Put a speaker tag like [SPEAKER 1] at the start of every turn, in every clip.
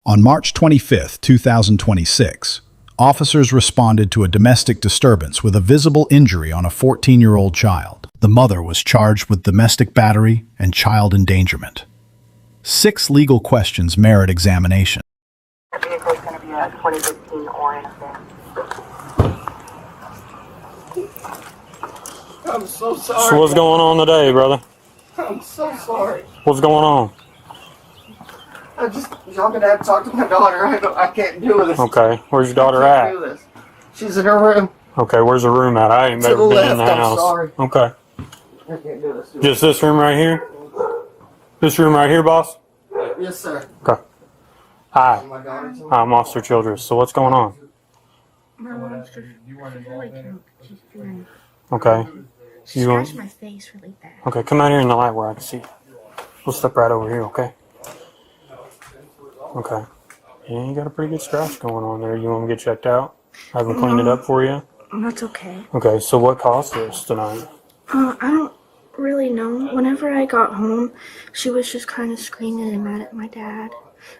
[SPEAKER 1] On March 25, 2026, officers responded to a domestic disturbance with a visible injury on a 14-year-old child. The mother was charged with domestic battery and child endangerment. 6 legal questions merit examination.
[SPEAKER 2] The vehicle is going to be a 2015 Orion.
[SPEAKER 3] I'm so sorry.
[SPEAKER 4] So what's going on today, brother?
[SPEAKER 3] I'm so sorry.
[SPEAKER 4] What's going on?
[SPEAKER 3] Y'all gonna have to talk to my daughter. I can't do this.
[SPEAKER 4] Okay, where's your daughter
[SPEAKER 3] I
[SPEAKER 4] at?
[SPEAKER 3] can't do this. She's in her room.
[SPEAKER 4] Okay, where's the room at? I ain't
[SPEAKER 3] To
[SPEAKER 4] never
[SPEAKER 3] the
[SPEAKER 4] been
[SPEAKER 3] left,
[SPEAKER 4] in the
[SPEAKER 3] I'm
[SPEAKER 4] house.
[SPEAKER 3] sorry.
[SPEAKER 4] Okay.
[SPEAKER 3] I can't do this.
[SPEAKER 4] Just this room right here? This room right here, boss?
[SPEAKER 3] Yes, sir.
[SPEAKER 4] Okay. Hi,
[SPEAKER 3] My daughter's in
[SPEAKER 4] I'm Officer Childress. So what's going on?
[SPEAKER 5] My mom's just really drunk. She's feeling.
[SPEAKER 4] Okay.
[SPEAKER 5] She
[SPEAKER 4] You want-
[SPEAKER 5] scratched my face really bad.
[SPEAKER 4] Okay, come out here in the light where I can see you. We'll step right over here, okay? Okay. Yeah, you got a pretty good scratch going on there. You want me to get checked out? Have them clean it up for you?
[SPEAKER 5] That's okay.
[SPEAKER 4] Okay, so what caused this tonight?
[SPEAKER 5] I don't really know. Whenever I got home, she was just kind of screaming and mad at my dad.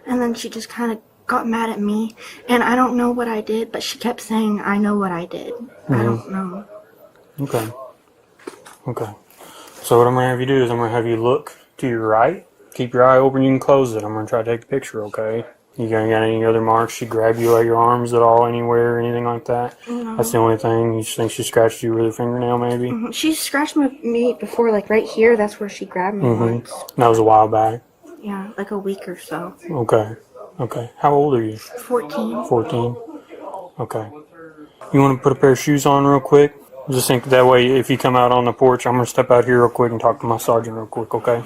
[SPEAKER 5] And then she just kind of got mad at me. And I don't know what I did, but she kept saying, I know what I did. I don't know.
[SPEAKER 4] Okay. Okay. So what I'm going to have you do is I'm going to have you look to your right. Keep your eye open. You can close it. I'm going to try to take a picture, okay? You got any other marks? She grabbed you at your arms at all, anywhere, or anything like that?
[SPEAKER 5] No.
[SPEAKER 4] That's the only thing. You think she scratched you with her fingernail, maybe?
[SPEAKER 5] She scratched me before, like right here. That's where she grabbed me once.
[SPEAKER 4] That was a while back.
[SPEAKER 5] Yeah, like a week or so.
[SPEAKER 4] Okay. Okay. How old are you?
[SPEAKER 5] 14.
[SPEAKER 4] 14. Okay. You want to put a pair of shoes on real quick? Just think that way if you come out on the porch, I'm going to step out here real quick and talk to my sergeant real quick, okay?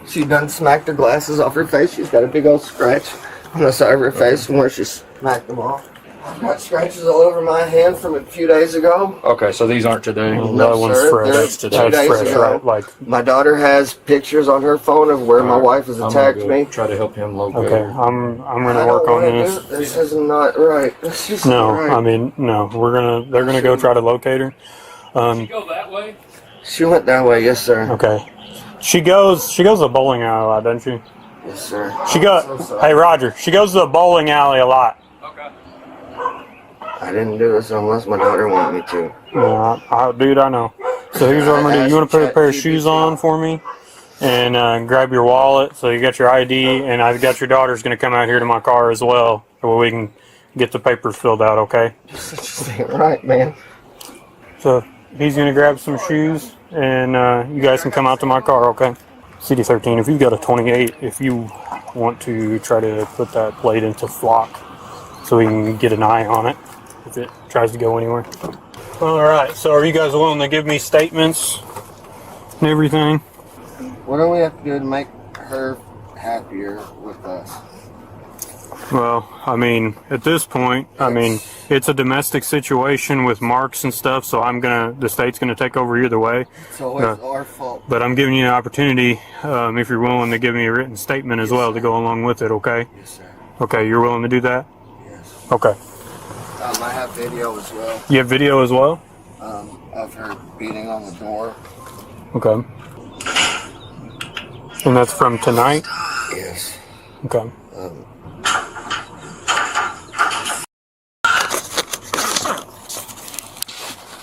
[SPEAKER 3] She done smacked the glasses off her face. She's got a big old scratch on the side of her face from where she smacked them off. I've got scratches all over my hand from a few days ago.
[SPEAKER 6] Okay, so these aren't today.
[SPEAKER 4] That one's
[SPEAKER 3] sir,
[SPEAKER 4] fresh.
[SPEAKER 3] they're
[SPEAKER 4] That's
[SPEAKER 3] 2 days
[SPEAKER 4] fresh,
[SPEAKER 3] ago.
[SPEAKER 4] right? Like,
[SPEAKER 3] My daughter has pictures on her phone of where my wife has
[SPEAKER 6] I'm
[SPEAKER 3] attacked
[SPEAKER 6] gonna
[SPEAKER 3] me.
[SPEAKER 6] go try to help him locate.
[SPEAKER 4] okay, I'm going
[SPEAKER 3] I
[SPEAKER 4] to work
[SPEAKER 3] don't
[SPEAKER 4] on
[SPEAKER 3] wanna
[SPEAKER 4] this.
[SPEAKER 3] do it. This is not right. This is
[SPEAKER 4] No,
[SPEAKER 3] not right.
[SPEAKER 4] I mean, no. They're gonna go try to locate her.
[SPEAKER 3] She went that way, yes, sir.
[SPEAKER 4] Okay. She goes to the bowling alley a lot, doesn't she?
[SPEAKER 3] Yes, sir.
[SPEAKER 4] She hey Roger, she goes to the bowling alley a lot.
[SPEAKER 3] I didn't do this unless my daughter wanted me to.
[SPEAKER 4] Yeah, dude, I know. So here's what I'm gonna do. You wanna put a pair of shoes on for me? And grab your wallet, so you got your ID, and I've got your daughter's gonna come out here to my car as well, so we can get the papers filled out, okay?
[SPEAKER 3] This ain't right, man.
[SPEAKER 4] So he's gonna grab some shoes, and you guys can come out to my car, okay? CD13, if you've got a 28, if you want to try to put that plate into flock so we can get an eye on it if it tries to go anywhere. Alright, so are you guys willing to give me statements and everything?
[SPEAKER 3] What do we have to do to make her happier with us?
[SPEAKER 4] Well, I mean, at this point, I mean, it's a domestic situation with marks and stuff, so the state's gonna take over either way.
[SPEAKER 3] So it's our fault.
[SPEAKER 4] But I'm giving you an opportunity, if you're willing to give me a written statement as well to go along with it, okay?
[SPEAKER 3] Yes, sir.
[SPEAKER 4] Okay, you're willing to do that?
[SPEAKER 3] Yes.
[SPEAKER 4] Okay.
[SPEAKER 3] I have video as well
[SPEAKER 4] You have video as well?
[SPEAKER 3] of her beating on the door.
[SPEAKER 4] Okay. And that's from tonight?
[SPEAKER 3] Yes.
[SPEAKER 4] Okay.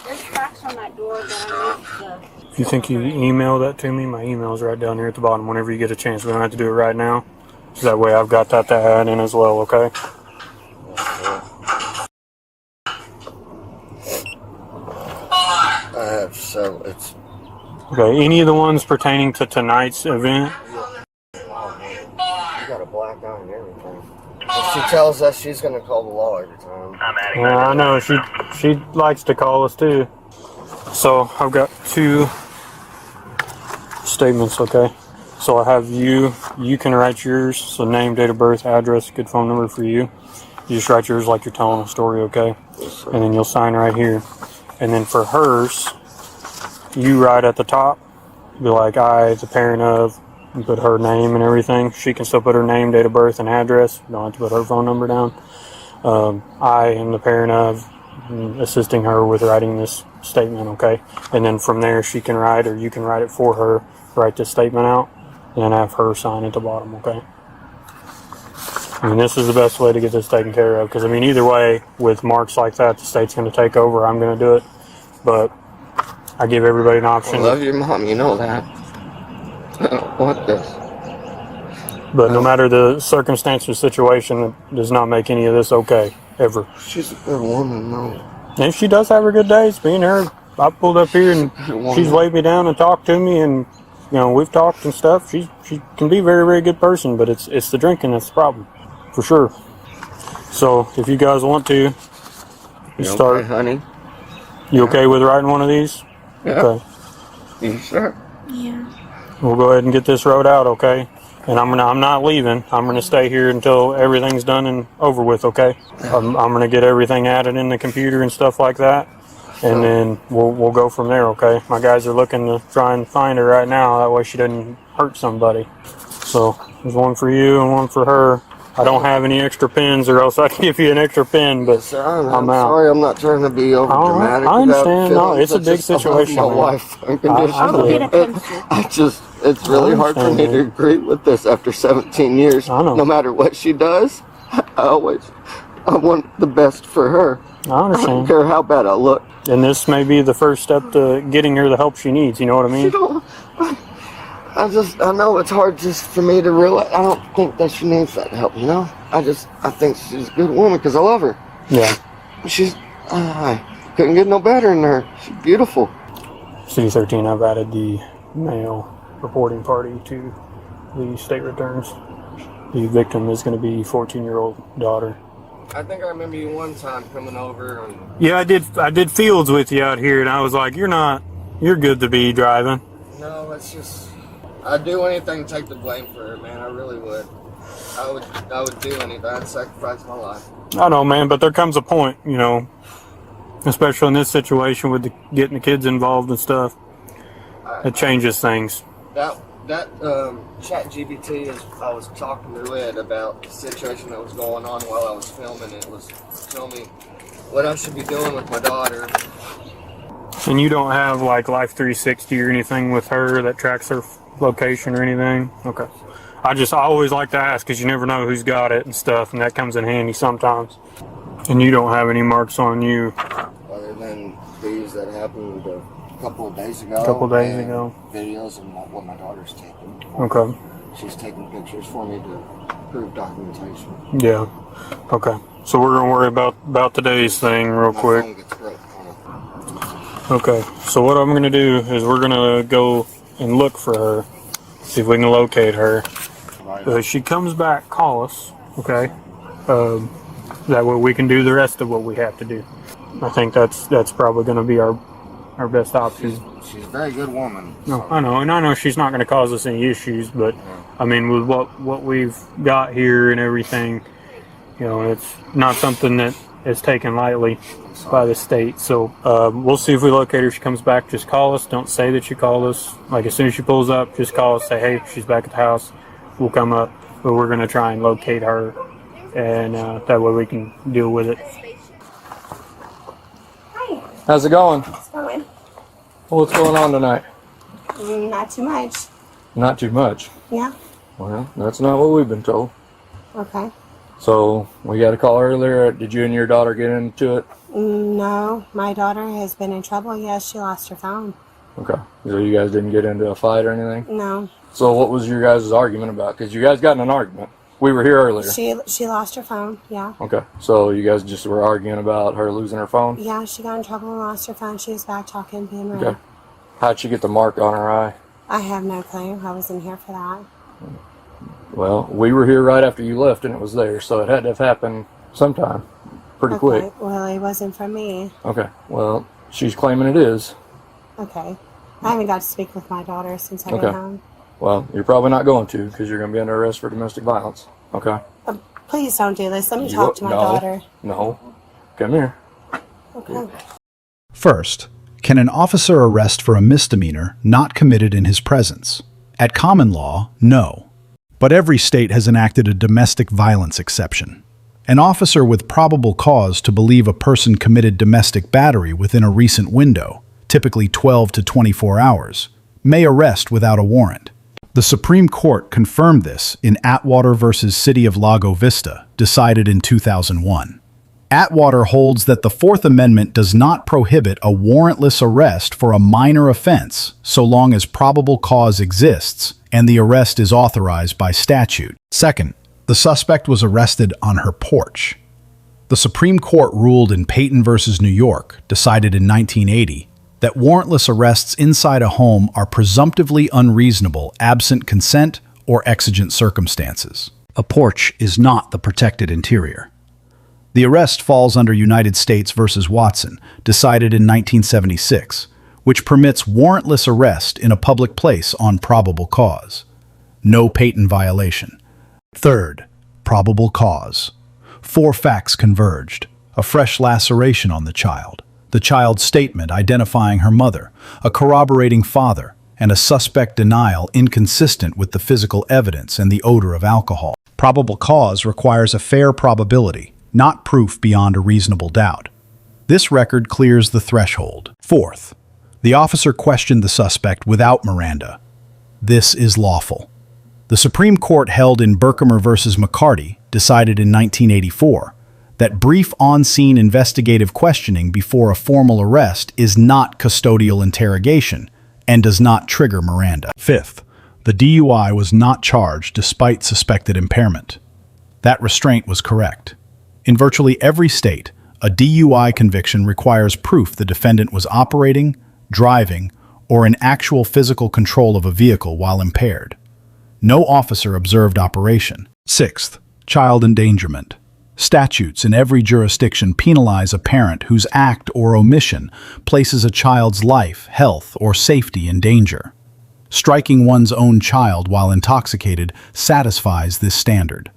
[SPEAKER 7] There's tracks on that door that I need to.
[SPEAKER 4] If you think you email that to me, my email's right down here at the bottom whenever you get a chance. We don't have to do it right now. So that way I've got that to add in as well, okay?
[SPEAKER 3] I have so it's.
[SPEAKER 4] Okay, any of the ones pertaining to tonight's event?
[SPEAKER 3] You got a black eye and everything. If she tells us she's gonna call the law every time.
[SPEAKER 4] Yeah, I know. She likes to call us too. So I've got 2 statements, okay? So I have you can write yours, so name, date of birth, address, good phone number for you. You just write yours like you're telling a story, okay? And then you'll sign right here. And then for hers, you write at the top, be like, I, the parent of, and put her name and everything. She can still put her name, date of birth, and address. You don't have to put her phone number down. I am the parent of, assisting her with writing this statement, okay? And then from there, she can write, or you can write it for her, write this statement out, and then have her sign at the bottom, okay? I mean, this is the best way to get this taken care of, because, I mean, either way, with marks like that, the state's going to take over. I'm going to do it, but I give everybody an option.
[SPEAKER 3] I love your mom, you know that. I don't want this.
[SPEAKER 4] But no matter the circumstance or situation, it does not make any of this okay, ever.
[SPEAKER 3] She's a good woman, no.
[SPEAKER 4] And if she does have her good days, me and her, I pulled up here and she's waved me down and talked to me, and you know, we've talked and stuff. She can be a very, very good person, but it's the drinking that's the problem, for sure. So if you guys want to, you start.
[SPEAKER 3] Okay, honey?
[SPEAKER 4] You okay with writing one of these?
[SPEAKER 3] Yeah.
[SPEAKER 4] Okay.
[SPEAKER 3] You sure?
[SPEAKER 5] Yeah.
[SPEAKER 4] We'll go ahead and get this wrote out, okay? And I'm not leaving. I'm gonna stay here until everything's done and over with, okay? I'm gonna get everything added in the computer and stuff like that, and then we'll go from there, okay? My guys are looking to try and find her right now. That way she doesn't hurt somebody. So there's one for you and one for her. I don't have any extra pens, or else I'd give you an extra pen, but
[SPEAKER 3] Sir,
[SPEAKER 4] I'm out.
[SPEAKER 3] sorry, I'm not trying to be over dramatic.
[SPEAKER 4] I understand. No, it's a big situation.
[SPEAKER 3] My
[SPEAKER 4] Man.
[SPEAKER 3] wife,
[SPEAKER 7] I'll get a pencil.
[SPEAKER 3] It's really hard for me to agree with this after 17 years.
[SPEAKER 4] I know.
[SPEAKER 3] No matter what she does, I want the best for her.
[SPEAKER 4] I
[SPEAKER 3] I don't
[SPEAKER 4] understand.
[SPEAKER 3] care how bad I look.
[SPEAKER 4] And this may be the first step to getting her the help she needs. You know what I mean?
[SPEAKER 3] I know it's hard just for me to realize. I don't think that she needs that help, you know? I think she's a good woman because I love her.
[SPEAKER 4] Yeah.
[SPEAKER 3] I couldn't get no better than her. She's beautiful.
[SPEAKER 4] C13, I've added the male reporting party to the state returns. The victim is going to be 14-year-old daughter.
[SPEAKER 3] I think I remember you one time coming over and...
[SPEAKER 4] Yeah, I did fields with you out here, and I was like, you're good to be driving.
[SPEAKER 3] No, it's just... I'd do anything to take the blame for her, man. I really would. I would do anything. I'd sacrifice my life.
[SPEAKER 4] I know, man, but there comes a point, you know, especially in this situation with getting the kids involved and stuff. It changes things.
[SPEAKER 3] That chat GPT is... I was talking to it about the situation that was going on while I was filming. It was telling me what I should be doing with my daughter.
[SPEAKER 4] And you don't have like Life 360 or anything with her that tracks her location or anything? Okay. I always like to ask, because you never know who's got it and stuff, and that comes in handy sometimes. And you don't have any marks on you?
[SPEAKER 3] Other than these that happened a couple of days ago. Videos of what my daughter's taking.
[SPEAKER 4] Okay.
[SPEAKER 3] She's taking pictures for me to prove documentation.
[SPEAKER 4] Yeah. Okay. So we're going to worry about today's thing real quick.
[SPEAKER 3] My phone gets broke.
[SPEAKER 4] Okay. So what I'm going to do is we're going to go and look for her, see if we can locate her. If she comes back, call us, okay? That way we can do the rest of what we have to do. I think that's probably going to be our best option.
[SPEAKER 3] She's a very good woman.
[SPEAKER 4] No, I know, and I know she's not going to cause us any issues, but I mean, with what we've got here and everything, you know, it's not something that is taken lightly by the state. So we'll see if we locate her. She comes back, just call us. Don't say that you called us. Like, as soon as she pulls up, just call us, say, hey, she's back at the house. We'll come up, but we're going to try and locate her, and that way we can deal with it.
[SPEAKER 6] Hi. How's it going?
[SPEAKER 7] It's going.
[SPEAKER 6] What's going on tonight?
[SPEAKER 7] Not too much.
[SPEAKER 6] Not too much.
[SPEAKER 7] Yeah.
[SPEAKER 6] Well, that's not what we've been told.
[SPEAKER 7] Okay.
[SPEAKER 6] So, we got a call earlier. Did you and your daughter get into it?
[SPEAKER 7] No, my daughter has been in trouble. Yes, she lost her phone.
[SPEAKER 6] Okay. So you guys didn't get into a fight or anything?
[SPEAKER 7] No.
[SPEAKER 6] So what was your guys' argument about? Because you guys got in an argument. We were here earlier.
[SPEAKER 7] She lost her phone. Yeah.
[SPEAKER 6] Okay. So you guys just were arguing about her losing her phone?
[SPEAKER 7] Yeah, she got in trouble and lost her phone. She was back talking, being rude.
[SPEAKER 6] Okay. How'd she get the mark on her eye?
[SPEAKER 7] I have no clue. I wasn't here for that.
[SPEAKER 6] Well, we were here right after you left and it was there, so it had to have happened sometime. Pretty quick.
[SPEAKER 7] Well, it wasn't from me.
[SPEAKER 6] Okay. Well, she's claiming it is.
[SPEAKER 7] Okay. I haven't got to speak with my daughter since I went home.
[SPEAKER 6] Well, you're probably not going to, because you're going to be under arrest for domestic violence. Okay?
[SPEAKER 7] Please don't do this. Let me talk to my daughter.
[SPEAKER 6] No. Come here.
[SPEAKER 7] Okay.
[SPEAKER 1] First, can an officer arrest for a misdemeanor not committed in his presence? At common law, no. But every state has enacted a domestic violence exception. An officer with probable cause to believe a person committed domestic battery within a recent window, typically 12 to 24 hours, may arrest without a warrant. The Supreme Court confirmed this in Atwater versus City of Lago Vista, decided in 2001. Atwater holds that the Fourth Amendment does not prohibit a warrantless arrest for a minor offense so long as probable cause exists and the arrest is authorized by statute. Second, the suspect was arrested on her porch. The Supreme Court ruled in Payton versus New York, decided in 1980, that warrantless arrests inside a home are presumptively unreasonable absent consent or exigent circumstances. A porch is not the protected interior. The arrest falls under United States versus Watson, decided in 1976, which permits warrantless arrest in a public place on probable cause. No Payton violation. Third, probable cause. 4 facts converged. A fresh laceration on the child's statement identifying her mother, a corroborating father, and a suspect denial inconsistent with the physical evidence and the odor of alcohol. Probable cause requires a fair probability, not proof beyond a reasonable doubt. This record clears the threshold. Fourth, the officer questioned the suspect without Miranda. This is lawful. The Supreme Court held in Berkemer versus McCarty, decided in 1984, that brief on-scene investigative questioning before a formal arrest is not custodial interrogation and does not trigger Miranda. Fifth, the DUI was not charged despite suspected impairment. That restraint was correct. In virtually every state, a DUI conviction requires proof the defendant was operating, driving, or in actual physical control of a vehicle while impaired. No officer observed operation. Sixth, child endangerment. Statutes in every jurisdiction penalize a parent whose act or omission places a child's life, health, or safety in danger. Striking one's own child while intoxicated satisfies this standard.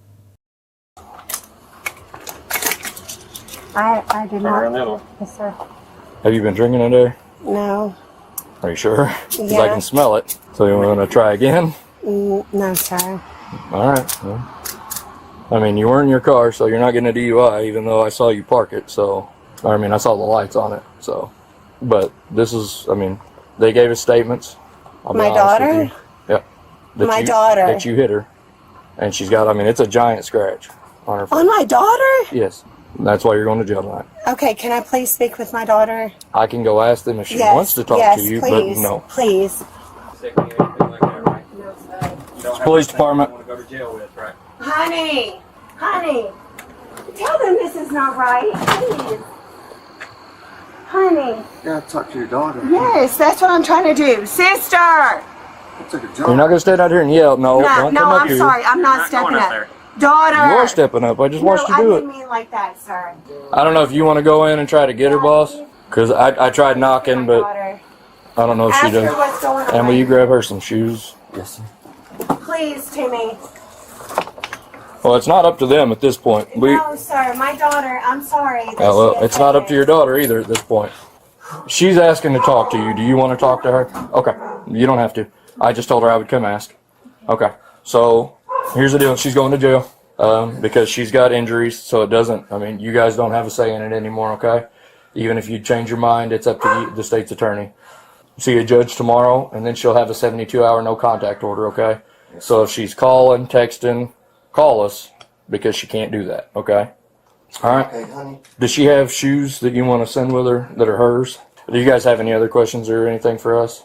[SPEAKER 7] I did not. Yes, sir.
[SPEAKER 6] Have you been drinking today?
[SPEAKER 7] No.
[SPEAKER 6] Are you sure? Because
[SPEAKER 7] Yeah.
[SPEAKER 6] I can smell it. So you want to try again?
[SPEAKER 7] No, sir.
[SPEAKER 6] All right. Well, I mean, you were in your car, so you're not getting a DUI, even though I saw you park it. So, I mean, I saw the lights on it. So, but this is, I mean, they gave us statements. I'll be
[SPEAKER 7] My
[SPEAKER 6] honest with
[SPEAKER 7] daughter?
[SPEAKER 6] you. Yep.
[SPEAKER 7] My daughter?
[SPEAKER 6] That you hit her. And she's got, I mean, it's a giant scratch on her face.
[SPEAKER 7] On my daughter?
[SPEAKER 6] Yes. And that's why you're going to jail tonight.
[SPEAKER 7] Okay, can I please speak with my daughter?
[SPEAKER 6] I can go ask them if she
[SPEAKER 7] Yes,
[SPEAKER 6] wants to talk
[SPEAKER 7] yes,
[SPEAKER 6] to you,
[SPEAKER 7] please,
[SPEAKER 6] but no.
[SPEAKER 7] Please.
[SPEAKER 6] It's police department.
[SPEAKER 7] Honey, tell them this is not right, please. Honey,
[SPEAKER 3] You gotta talk to your daughter.
[SPEAKER 7] yes, that's what I'm trying to do. Sister!
[SPEAKER 3] I took a
[SPEAKER 6] You're
[SPEAKER 3] job.
[SPEAKER 6] not going to stand out here and yell. No, don't
[SPEAKER 7] No,
[SPEAKER 6] come up
[SPEAKER 7] I'm
[SPEAKER 6] here.
[SPEAKER 7] sorry, I'm not stepping up. Daughter!
[SPEAKER 6] You are stepping up. I just watched you
[SPEAKER 7] No,
[SPEAKER 6] do
[SPEAKER 7] I
[SPEAKER 6] it.
[SPEAKER 7] didn't mean like that, sir.
[SPEAKER 6] I don't know if you want to go in and try to get her, boss. Because I tried knocking, but
[SPEAKER 7] Daughter.
[SPEAKER 6] I don't know if she
[SPEAKER 7] Ask her
[SPEAKER 6] does.
[SPEAKER 7] what's going on.
[SPEAKER 6] And will you grab her some shoes?
[SPEAKER 3] Yes, sir.
[SPEAKER 7] Please, Timmy.
[SPEAKER 6] Well, it's not up to them at this point.
[SPEAKER 7] No, sir, my daughter, I'm sorry. that
[SPEAKER 6] Well,
[SPEAKER 7] she
[SPEAKER 6] it's not up to
[SPEAKER 7] offended.
[SPEAKER 6] your daughter either at this point. She's asking to talk to you. Do you want to talk to her? Okay. You don't have to. I just told her I would come ask. Okay. So here's the deal. She's going to jail because she's got injuries. So it doesn't, I mean, you guys don't have a say in it anymore, okay? Even if you change your mind, it's up to the state's attorney. See a judge tomorrow, and then she'll have a 72-hour no contact order, okay? So if she's calling, texting, call us because she can't do that, okay? All right.
[SPEAKER 3] Okay, honey.
[SPEAKER 6] Does she have shoes that you want to send with her that are hers? Do you guys have any other questions or anything for us?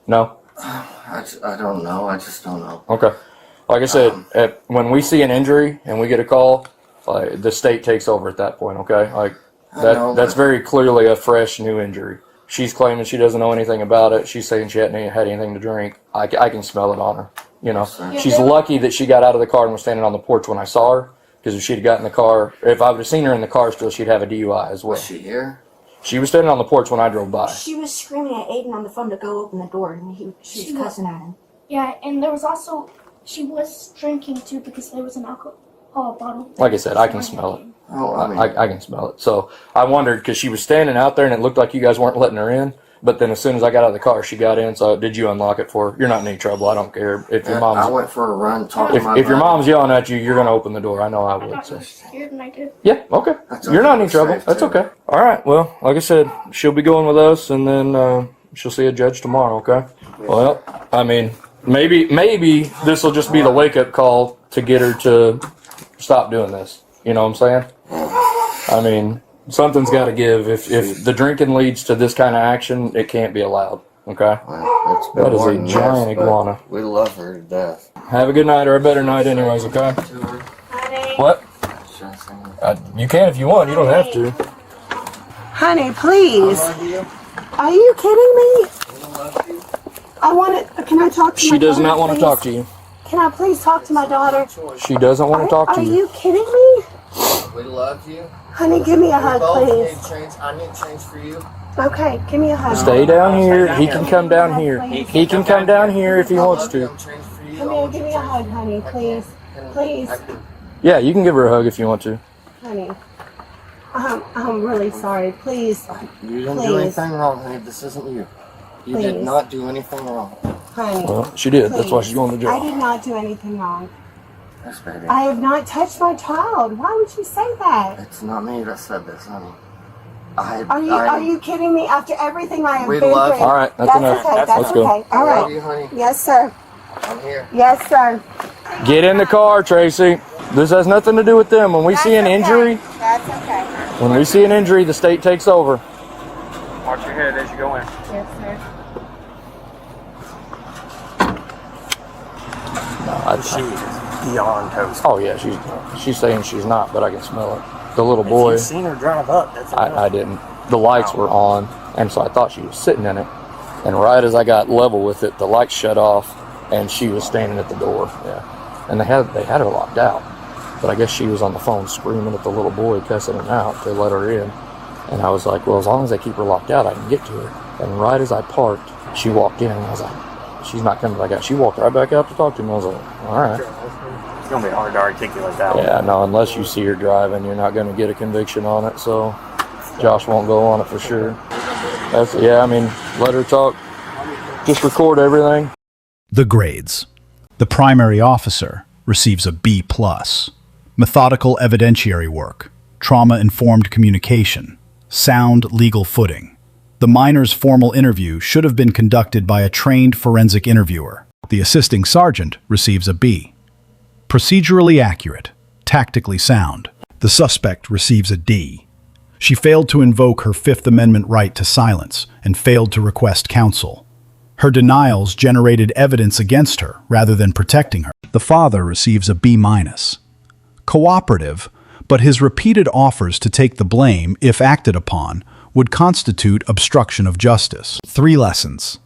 [SPEAKER 6] No?
[SPEAKER 3] I don't know. I just don't know.
[SPEAKER 6] Okay. Like I said, when we see an injury and we get a call, the state takes over at that point, okay? Like that's very clearly a fresh new injury. She's claiming she doesn't know anything about it. She's saying she hadn't had anything to drink. I can smell it on her. You know, she's lucky that she got out of the car and was standing on the porch when I saw her. Because if she'd gotten in the car, if I would have seen her in the car still, she'd have a DUI as well.
[SPEAKER 3] Was she here?
[SPEAKER 6] She was standing on the porch when I drove by.
[SPEAKER 5] She was screaming at Aiden on the phone to go open the door, and she was cussing at him.
[SPEAKER 8] Yeah, and there was also, she was drinking too because there was an alcohol bottle.
[SPEAKER 6] Like I said, I can smell it.
[SPEAKER 3] Oh, I mean,
[SPEAKER 6] I can smell it. So I wondered because she was standing out there and it looked like you guys weren't letting her in. But then as soon as I got out of the car, she got in. So did you unlock it for her? You're not in any trouble. I don't care if your
[SPEAKER 3] I
[SPEAKER 6] mom's.
[SPEAKER 3] went for a run, talking to my
[SPEAKER 6] If your
[SPEAKER 3] brother.
[SPEAKER 6] mom's yelling at you, you're gonna open the door. I know I
[SPEAKER 8] I
[SPEAKER 6] would.
[SPEAKER 8] got
[SPEAKER 6] So.
[SPEAKER 8] really scared and I did.
[SPEAKER 6] Yeah. Okay.
[SPEAKER 3] That's
[SPEAKER 6] You're not in any
[SPEAKER 3] okay.
[SPEAKER 6] trouble.
[SPEAKER 3] Safe,
[SPEAKER 6] That's
[SPEAKER 3] too.
[SPEAKER 6] okay. All right. Well, like I said, she'll be going with us, and then she'll see a judge tomorrow. Okay. Well, I mean, maybe this will just be the wake-up call to get her to stop doing this. You know what I'm saying? I mean, something's got to give. If the drinking leads to this kind of action, it can't be allowed. Okay?
[SPEAKER 3] Well, it's been
[SPEAKER 6] That is
[SPEAKER 3] more
[SPEAKER 6] a
[SPEAKER 3] than
[SPEAKER 6] giant
[SPEAKER 3] this, but
[SPEAKER 6] iguana.
[SPEAKER 3] We love her to death.
[SPEAKER 6] Have a good night or a better night anyways, okay? What? You can if you want. You don't have to.
[SPEAKER 9] Honey, please. Are you kidding me? I want to. Can I talk to my
[SPEAKER 6] She does
[SPEAKER 9] daughter,
[SPEAKER 6] not want to
[SPEAKER 9] please?
[SPEAKER 6] talk to you.
[SPEAKER 9] Can I please talk to my daughter?
[SPEAKER 6] She doesn't want to talk to
[SPEAKER 9] Are
[SPEAKER 6] you.
[SPEAKER 9] you kidding me?
[SPEAKER 3] We love you.
[SPEAKER 9] Honey, give me a hug, please.
[SPEAKER 3] I need change for you.
[SPEAKER 9] Okay, give me a hug.
[SPEAKER 6] Stay down here. He can come down here. He can come down here if he wants to.
[SPEAKER 9] Come here, give me a hug, honey, please. Please,
[SPEAKER 6] Yeah, you can give her a hug if you want to.
[SPEAKER 9] honey. I'm really sorry. Please,
[SPEAKER 3] You didn't do
[SPEAKER 9] Please.
[SPEAKER 3] anything wrong, honey. This isn't you. You
[SPEAKER 9] Please.
[SPEAKER 3] did not do anything wrong.
[SPEAKER 9] honey.
[SPEAKER 6] Well, she did. That's why she's going to
[SPEAKER 9] I
[SPEAKER 6] jail.
[SPEAKER 9] did not do anything wrong.
[SPEAKER 3] Yes, baby.
[SPEAKER 9] I have not touched my child. Why would you say that?
[SPEAKER 3] It's not me that said this, honey.
[SPEAKER 9] Are you kidding me? After everything I have
[SPEAKER 3] We
[SPEAKER 9] been
[SPEAKER 3] love
[SPEAKER 9] through.
[SPEAKER 3] you.
[SPEAKER 6] All right, that's enough.
[SPEAKER 9] Okay, that's
[SPEAKER 6] Let's go.
[SPEAKER 9] okay. All
[SPEAKER 3] Love
[SPEAKER 9] right.
[SPEAKER 3] you, honey.
[SPEAKER 9] Yes, sir.
[SPEAKER 3] I'm here.
[SPEAKER 9] Yes, sir.
[SPEAKER 6] Get in the car, Tracy. This has nothing to do with them. When we see an injury,
[SPEAKER 9] That's okay.
[SPEAKER 6] when we see an injury, the state takes over.
[SPEAKER 4] Watch your head as you go in.
[SPEAKER 9] Yes, sir.
[SPEAKER 10] She is beyond toast.
[SPEAKER 6] Oh yeah, she's saying she's not, but I can smell it. The little boy,
[SPEAKER 10] If you've seen her drive up, that's enough.
[SPEAKER 6] I didn't. The lights were on, and so I thought she was sitting in it. And right as I got level with it, the lights shut off, and she was standing at the door. Yeah, and they had her locked out, but I guess she was on the phone screaming at the little boy, cussing him out to let her in. And I was like, well, as long as they keep her locked out, I can get to her. And right as I parked, she walked in, and I was like, she's not coming back out. She walked right back out to talk to me. I was like, all right.
[SPEAKER 10] It's going to be hard to articulate that one.
[SPEAKER 6] Yeah, no, unless you see her driving, you're not going to get a conviction on it. So Josh won't go on it for sure. I mean, let her talk. Just record everything.
[SPEAKER 1] The grades. The primary officer receives a B+. Methodical evidentiary work, trauma-informed communication, sound legal footing. The minor's formal interview should have been conducted by a trained forensic interviewer. The assisting sergeant receives a B. Procedurally accurate, tactically sound. The suspect receives a D. She failed to invoke her Fifth Amendment right to silence and failed to request counsel. Her denials generated evidence against her rather than protecting her. The father receives a B-. Cooperative, but his repeated offers to take the blame, if acted upon, would constitute obstruction of justice. 3 lessons.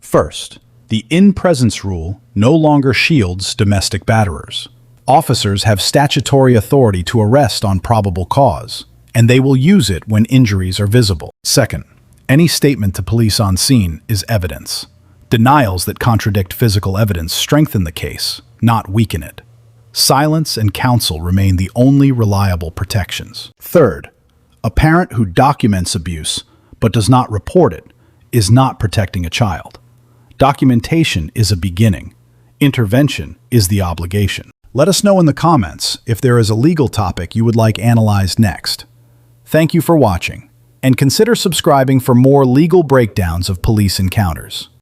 [SPEAKER 1] First, the in-presence rule no longer shields domestic batterers. Officers have statutory authority to arrest on probable cause, and they will use it when injuries are visible. Second, any statement to police on scene is evidence. Denials that contradict physical evidence strengthen the case, not weaken it. Silence and counsel remain the only reliable protections. Third, a parent who documents abuse but does not report it is not protecting a child. Documentation is a beginning. Intervention is the obligation. Let us know in the comments if there is a legal topic you would like analyzed next. Thank you for watching, and consider subscribing for more legal breakdowns of police encounters.